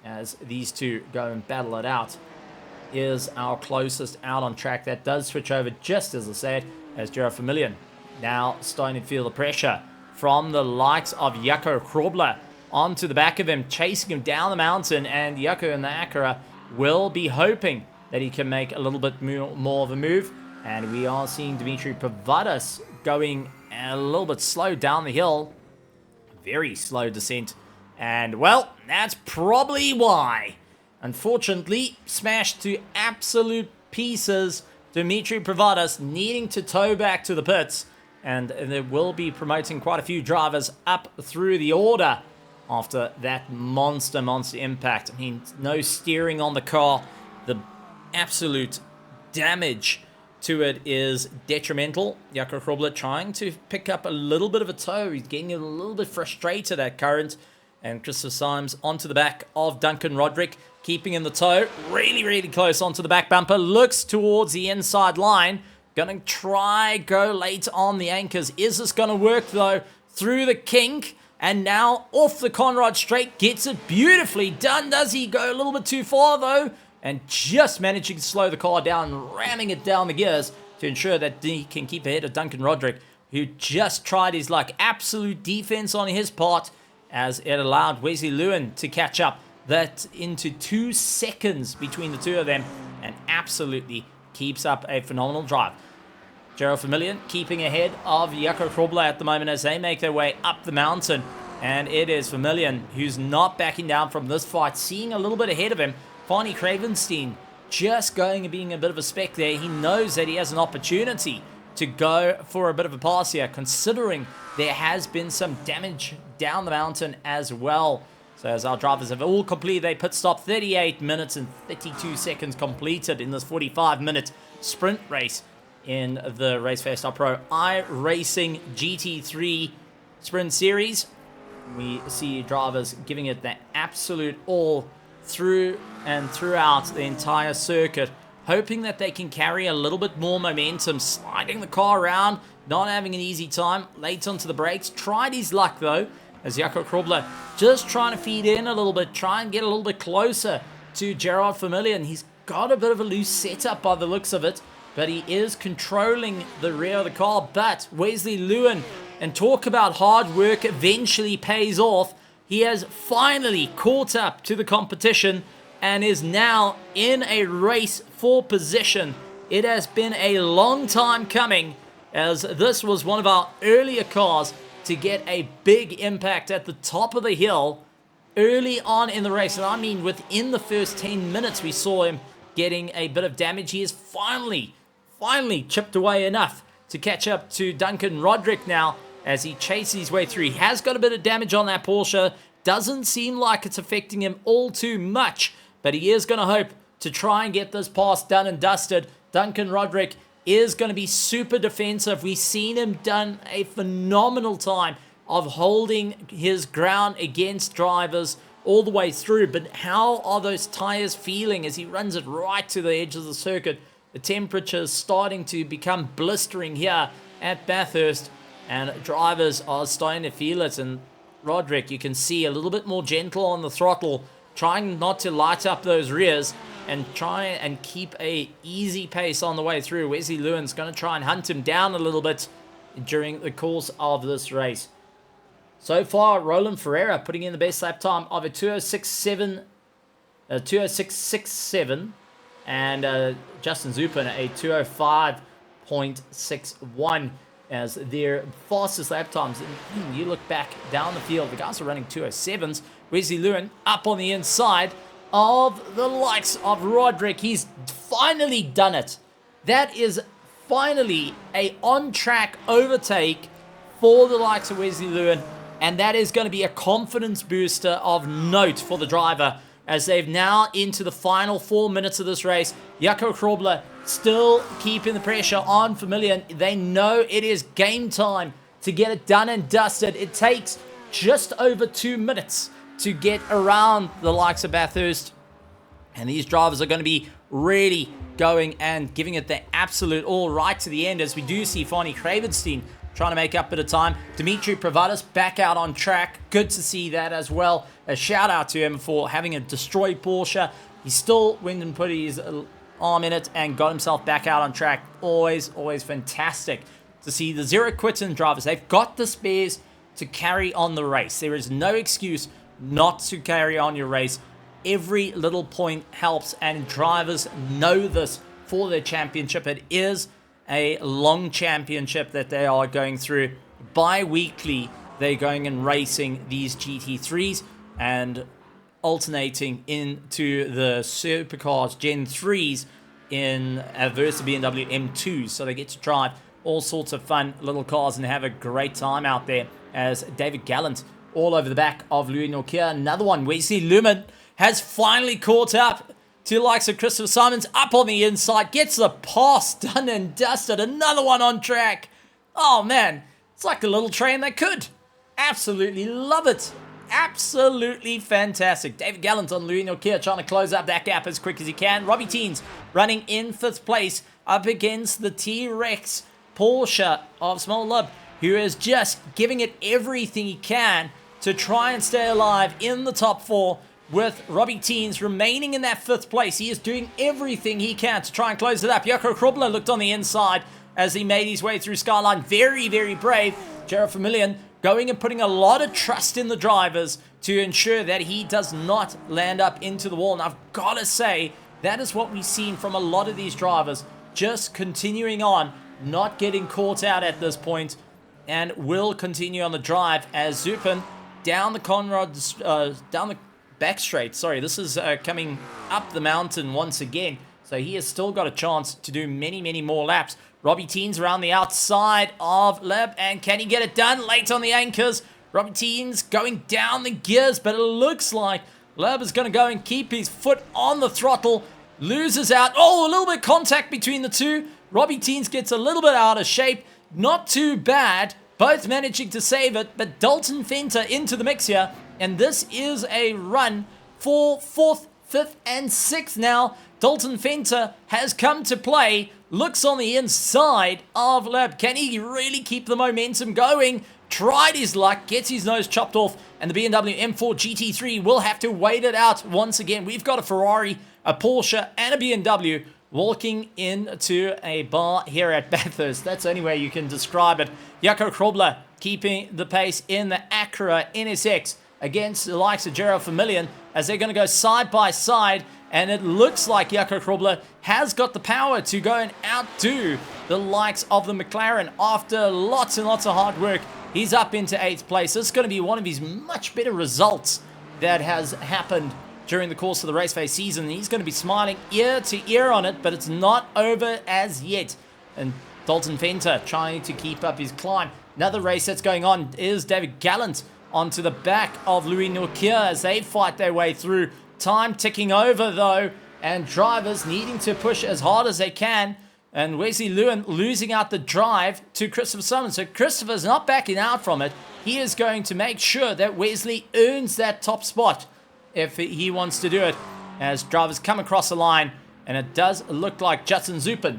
as these two go and battle it out. Is our closest out on track. That does switch over, just as I said, as Gerard Vermeulen now starting to feel the pressure from the likes of Jaco Krobler onto the back of him, chasing him down the mountain, and Jaco in the Acura will be hoping that he can make a little bit more of a move. And we are seeing Dimitri Pavadas going a little bit slow down the hill. Very slow descent. And, well, that's probably why. Unfortunately, smashed to absolute pieces. Dimitri Pavadas needing to tow back to the pits. And they will be promoting quite a few drivers up through the order after that monster impact. I mean, no steering on the car. The absolute damage to it is detrimental. Jaco Krobler trying to pick up a little bit of a tow. He's getting a little bit frustrated at current. And Christopher Symes onto the back of Duncan Roderick, keeping in the tow. Really close onto the back bumper. Looks towards the inside line. Gonna try go late on the anchors. Is this gonna work though? Through the kink. And now off the Conrad straight. Gets it beautifully done. Does he go a little bit too far though? And just managing to slow the car down, ramming it down the gears to ensure that he can keep ahead of Duncan Roderick, who just tried his like absolute defense on his part, as it allowed Wesley Lewin to catch up. That into 2 seconds between the two of them, and absolutely keeps up a phenomenal drive. Gerard Vermeulen keeping ahead of Jaco Krobler at the moment as they make their way up the mountain. And it is Vermeulen who's not backing down from this fight, seeing a little bit ahead of him. Fanny Cravenstein just going and being a bit of a spec there. He knows that he has an opportunity to go for a bit of a pass here, considering there has been some damage down the mountain as well. So as our drivers have all completed a pit stop, 38 minutes and 32 seconds completed in this 45-minute sprint race in the Raceface.Pro iRacing GT3 Sprint Series. We see drivers giving it the absolute all through and throughout the entire circuit, hoping that they can carry a little bit more momentum, sliding the car around, not having an easy time, late onto the brakes. Tried his luck though, as Jaco Krobler just trying to feed in a little bit, try and get a little bit closer to Gerard Vermeulen. He's got a bit of a loose setup by the looks of it, but he is controlling the rear of the car. But Wesley Lewin, and talk about hard work eventually pays off. He has finally caught up to the competition and is now in a race for position. It has been a long time coming, as this was one of our earlier cars to get a big impact at the top of the hill early on in the race. And I mean, within the first 10 minutes, we saw him getting a bit of damage. He is finally chipped away enough to catch up to Duncan Roderick now, as he chases his way through. He has got a bit of damage on that Porsche. Doesn't seem like it's affecting him all too much, but he is going to hope to try and get this pass done and dusted. Duncan Roderick is going to be super defensive. We've seen him done a phenomenal time of holding his ground against drivers all the way through, but how are those tires feeling as he runs it right to the edge of the circuit? The temperatures starting to become blistering here at Bathurst, and drivers are starting to feel it. And Roderick, you can see a little bit more gentle on the throttle, trying not to light up those rears and try and keep a easy pace on the way through. Wesley Lewin's going to try and hunt him down a little bit during the course of this race. So far, Roland Ferreira putting in the best lap time of a 206.67, and Justin Zupin a 205.61 as their fastest lap times. And you look back down the field, the guys are running 207s. Wesley Lewin up on the inside of the likes of Roderick. He's finally done it. That is finally a on-track overtake for the likes of Wesley Lewin. And that is going to be a confidence booster of note for the driver, as they've now into the final 4 minutes of this race. Jaco Krobler still keeping the pressure on Vermeulen. They know it is game time to get it done and dusted. It takes just over 2 minutes to get around the likes of Bathurst. And these drivers are going to be really going and giving it their absolute all right to the end, as we do see Fani Kravenstein trying to make up a bit of time. Dimitri Pravadis back out on track. Good to see that as well. A shout out to him for having a destroyed Porsche. He still went and put his arm in it and got himself back out on track. Always fantastic to see the Zero Quitting drivers. They've got the spares to carry on the race. There is no excuse not to carry on your race. Every little point helps, and drivers know this for their championship. It is a long championship that they are going through. Bi-weekly, they're going and racing these GT3s and alternating into the Supercars Gen 3s in versus BMW M2s. So they get to drive all sorts of fun little cars and have a great time out there, as David Gallant all over the back of Louis Nokia. Another one, Wesley Lumen has finally caught up to the likes of Christopher Simons, up on the inside, gets the pass done and dusted. Another one on track. Oh man, it's like a little train that could. Absolutely love it. Absolutely fantastic. David Gallant on Louis Nokia trying to close up that gap as quick as he can. Robbie Teens running in 5th place up against the T-Rex Porsche of Small Lub, who is just giving it everything he can to try and stay alive in the top 4. With Robbie Teens remaining in that 5th place. He is doing everything he can to try and close it up. Jaco Krobler looked on the inside as he made his way through Skyline. Very brave. Gerard Vermeulen going and putting a lot of trust in the drivers to ensure that he does not land up into the wall. And I've got to say, that is what we've seen from a lot of these drivers. Just continuing on, not getting caught out at this point, and will continue on the drive as Zupan down the down the back straight. Sorry, this is coming up the mountain once again. So he has still got a chance to do many more laps. Robbie Teens around the outside of Leb, and can he get it done? Late on the anchors. Robbie Teens going down the gears, but it looks like Leb is going to go and keep his foot on the throttle. Loses out. Oh, a little bit of contact between the two. Robbie Teens gets a little bit out of shape. Not too bad. Both managing to save it, but Dalton Fenter into the mix here. And this is a run for 4th, 5th, and 6th now. Dalton Fenter has come to play. Looks on the inside of Lab. Can he really keep the momentum going? Tried his luck, gets his nose chopped off, and the BMW M4 GT3 will have to wait it out once again. We've got a Ferrari, a Porsche, and a BMW walking into a bar here at Bathurst. That's the only way you can describe it. Jaco Krobler keeping the pace in the Acura NSX against the likes of Gerard Vermeulen, as they're going to go side by side, and it looks like Jaco Krobler has got the power to go and outdo the likes of the McLaren after lots and lots of hard work. He's up into 8th place. This is going to be one of his much better results that has happened during the course of the Raceface season. He's going to be smiling ear to ear on it, but it's not over as yet. And Dalton Fenter trying to keep up his climb. Another race that's going on is David Gallant onto the back of Louis Nokia as they fight their way through. Time ticking over though, and drivers needing to push as hard as they can. And Wesley Lewin losing out the drive to Christopher Summons. So Christopher's not backing out from it. He is going to make sure that Wesley earns that top spot if he wants to do it, as drivers come across the line. And it does look like Justin Zupan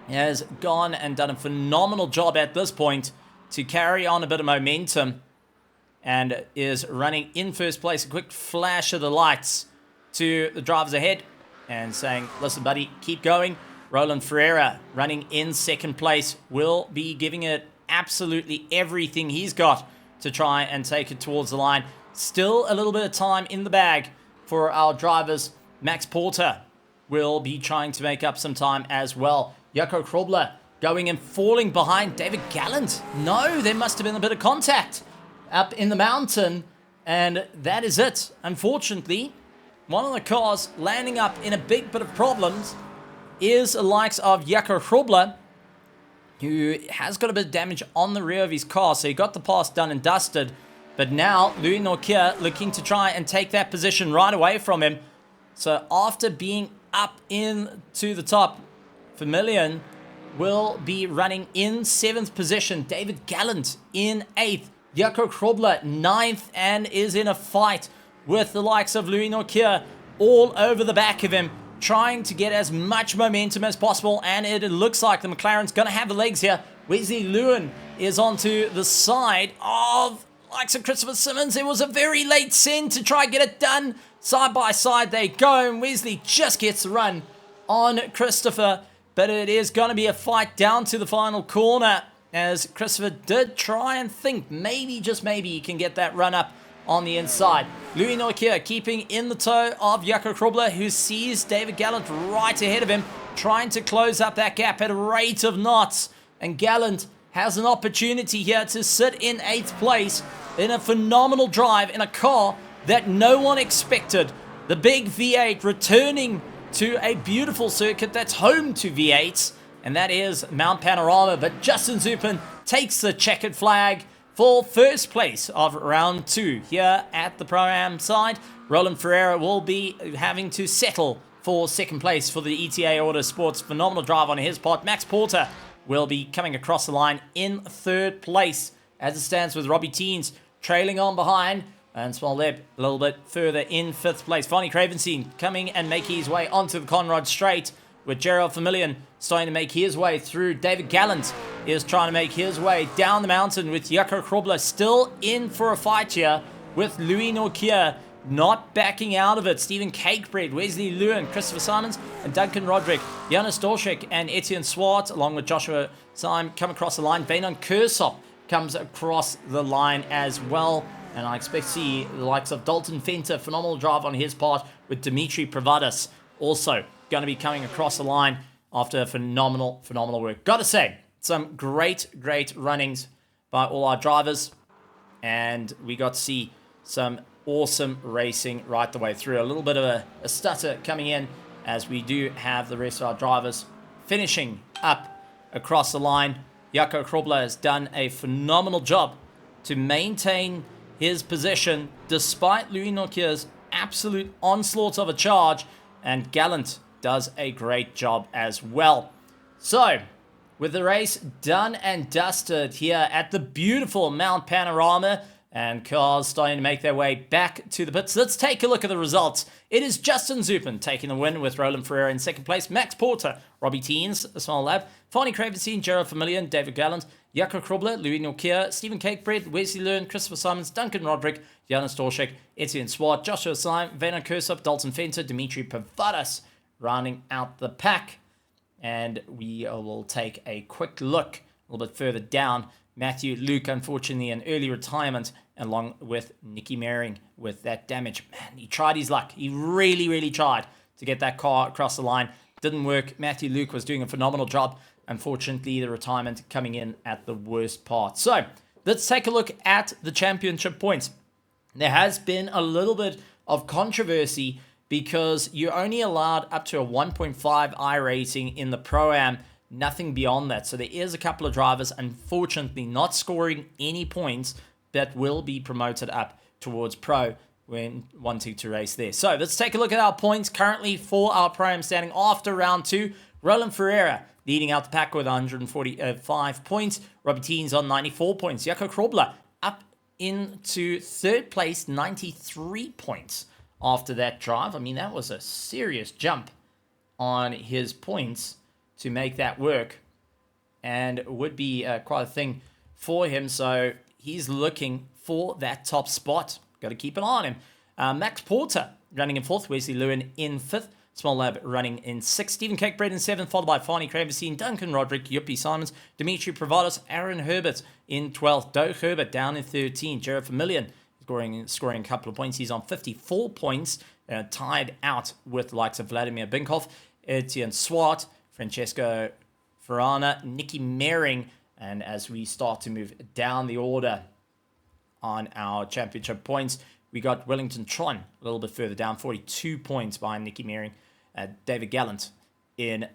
has gone and done a phenomenal job at this point to carry on a bit of momentum, and is running in 1st place. A quick flash of the lights to the drivers ahead and saying, listen buddy, keep going. Roland Ferreira running in 2nd place will be giving it absolutely everything he's got to try and take it towards the line. Still a little bit of time in the bag for our drivers. Max Porter will be trying to make up some time as well. Jaco Krobler going and falling behind David Gallant. No, there must have been a bit of contact up in the mountain, and that is it. Unfortunately, one of the cars landing up in a big bit of problems is the likes of Jaco Krobler, who has got a bit of damage on the rear of his car. So he got the pass done and dusted, But now, Louis Norkier looking to try and take that position right away from him. So after being up into the top, Vermeulen will be running in 7th position. David Gallant in 8th. Jaco Krobler 9th and is in a fight with the likes of Louis Norkier all over the back of him, trying to get as much momentum as possible. And it looks like the McLaren's going to have the legs here. Wesley Lewin is onto the side of likes of Christopher Simmons. It was a very late send to try and get it done. Side by side they go, and Wesley just gets the run on Christopher. But it is going to be a fight down to the final corner, as Christopher did try and think maybe, just maybe, he can get that run up on the inside. Louis Norkier keeping in the toe of Jaco Krobler, who sees David Gallant right ahead of him, trying to close up that gap at a rate of knots. And Gallant has an opportunity here to sit in 8th place in a phenomenal drive in a car that no one expected. The big V8 returning to a beautiful circuit that's home to V8s, and that is Mount Panorama. But Justin Zupin takes the checkered flag for first place of round 2 here at the Pro-Am side. Roland Ferreira will be having to settle for 2nd place for the ETA Auto Sports. Phenomenal drive on his part. Max Porter will be coming across the line in 3rd place, as it stands with Robbie Teens trailing on behind, and Small Leb a little bit further in 5th place. Fonny Cravenstein coming and making his way onto the Conrad Straight, with Gerald Vermeulen starting to make his way through. David Gallant is trying to make his way down the mountain, with Jaco Krobler still in for a fight here, with Louis Norkier not backing out of it. Stephen Cakebread, Wesley Lewin, Christopher Simons, and Duncan Roderick. Jonas Dolchek and Etienne Swart, along with Joshua Syme, come across the line. Vainon Kersop comes across the line as well. And I expect to see the likes of Dalton Fenter, phenomenal drive on his part, with Dimitri Pravadas also going to be coming across the line after phenomenal work. Got to say, some great runnings by all our drivers. And we got to see some awesome racing right the way through. A little bit of a stutter coming in, as we do have the rest of our drivers finishing up across the line. Jaco Krobler has done a phenomenal job to maintain his position despite Louis Norkier's absolute onslaught of a charge, and Gallant does a great job as well. So, with the race done and dusted here at the beautiful Mount Panorama, and cars starting to make their way back to the pits, let's take a look at the results. It is Justin Zupin taking the win, with Roland Ferreira in 2nd place, Max Porter, Robbie Teens, a small lab, Fonny Cravenstein, Gerald Vermeulen, David Gallant, Jaco Krobler, Louis Norkier, Stephen Cakebread, Wesley Lewin, Christopher Simons, Duncan Roderick, Jonas Dolchek, Etienne Swart, Joshua Syme, Vainon Kersop, Dalton Fenter, Dimitri Pravadas rounding out the pack. And we will take a quick look a little bit further down. Matthew Luke, unfortunately, an early retirement, along with Nicky Mehring with that damage. Man, he tried his luck. He really tried to get that car across the line. Didn't work. Matthew Luke was doing a phenomenal job. Unfortunately, the retirement coming in at the worst part. So, let's take a look at the championship points. There has been a little bit of controversy because you're only allowed up to a 1.5 iRating in the Pro-Am, nothing beyond that. So there is a couple of drivers, unfortunately, not scoring any points that will be promoted up towards Pro when wanting to race there. So let's take a look at our points currently for our Pro-Am standing after round 2. Roland Ferreira leading out the pack with 145 points. Robbie Teens on 94 points. Jaco Krobler up into 3rd place, 93 points after that drive. I mean, that was a serious jump on his points to make that work, and it would be quite a thing for him. So he's looking for that top spot. Got to keep an eye on him. Max Porter running in 4th. Wesley Lewin in 5th. Small Lab running in 6th. Stephen Cakebread in 7th, followed by Fonny Cravenstein, Duncan Roderick, Yuppie Simons, Dimitri Pravadas, Aaron Herbert in 12th. Doug Herbert down in 13th. Gerard Vermeulen scoring a couple of points. He's on 54 points, tied out with the likes of Vladimir Binkhoff, Etienne Swart, Francesco Ferrana, Nicky Mehring. And as we start to move down the order on our championship points, we got Wellington Tron a little bit further down, 42 points behind Nicky Mehring. David Gallant in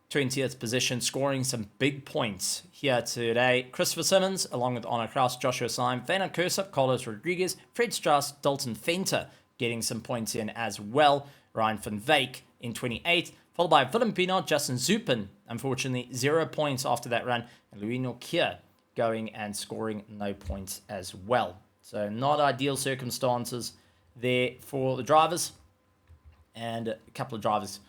20th position, scoring some big points here today. Christopher Simmons, along with Honor Kraus, Joshua Syme, Vena Kursup, Carlos Rodriguez, Fred Strauss, Dalton Fenter getting some points in as well. Ryan van Wyk in 28th, followed by Willem Pinot, Justin Zupin, unfortunately 0 points after that run, and Louis Nokia going and scoring no points as well. So not ideal circumstances there for the drivers, and a couple of drivers,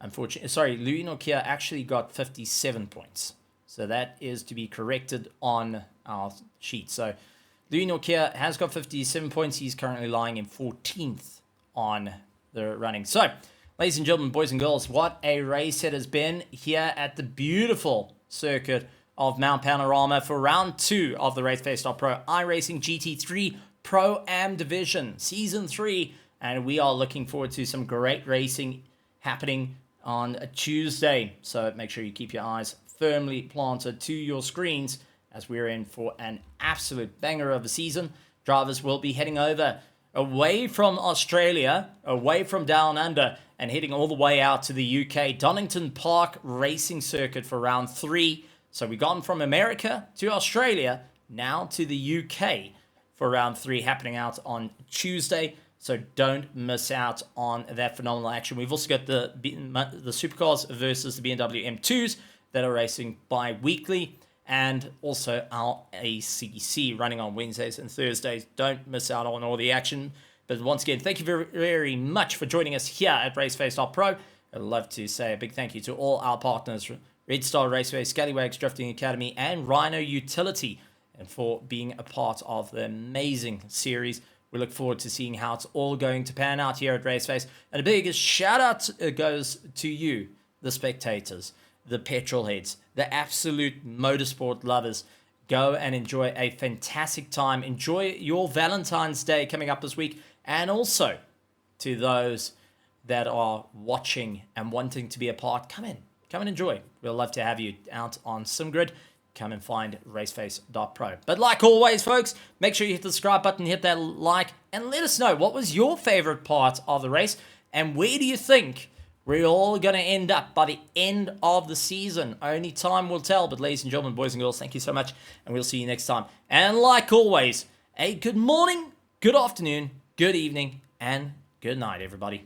unfortunately. Sorry, Louis Nokia actually got 57 points. So that is to be corrected on our sheet. So Louis Nokia has got 57 points. He's currently lying in 14th on the running. So, ladies and gentlemen, boys and girls, what a race it has been here at the beautiful circuit of Mount Panorama for round 2 of the Raceface.Pro iRacing GT3 Pro-Am Division Season 3. And we are looking forward to some great racing happening on a Tuesday. So make sure you keep your eyes firmly planted to your screens as we're in for an absolute banger of a season. Drivers will be heading away from Australia, away from Down Under, and heading all the way out to the UK, Donington Park Racing Circuit for round 3. So we've gone from America to Australia, now to the UK for round 3, happening out on Tuesday. So don't miss out on that phenomenal action. We've also got the supercars versus the BMW M2s that are racing bi-weekly, and also our ACC running on Wednesdays and Thursdays. Don't miss out on all the action. But once again, thank you very, very much for joining us here at Raceface.Pro. I'd love to say a big thank you to all our partners, Red Star Raceway, Scallywags Drifting Academy, and Rhino Utility, and for being a part of the amazing series. We look forward to seeing how it's all going to pan out here at Raceface. And a biggest shout out goes to you, the spectators, the petrol heads, the absolute motorsport lovers. Go and enjoy a fantastic time. Enjoy your Valentine's Day coming up this week. And also to those that are watching and wanting to be a part, come and enjoy. We'll love to have you out on Simgrid. Come and find Raceface.Pro. But like always, folks, make sure you hit the subscribe button, hit that like, and let us know what was your favorite part of the race, and where do you think we're all going to end up by the end of the season. Only time will tell. But ladies and gentlemen, boys and girls, thank you so much, and we'll see you next time. And like always, a good morning, good afternoon, good evening, and good night, everybody.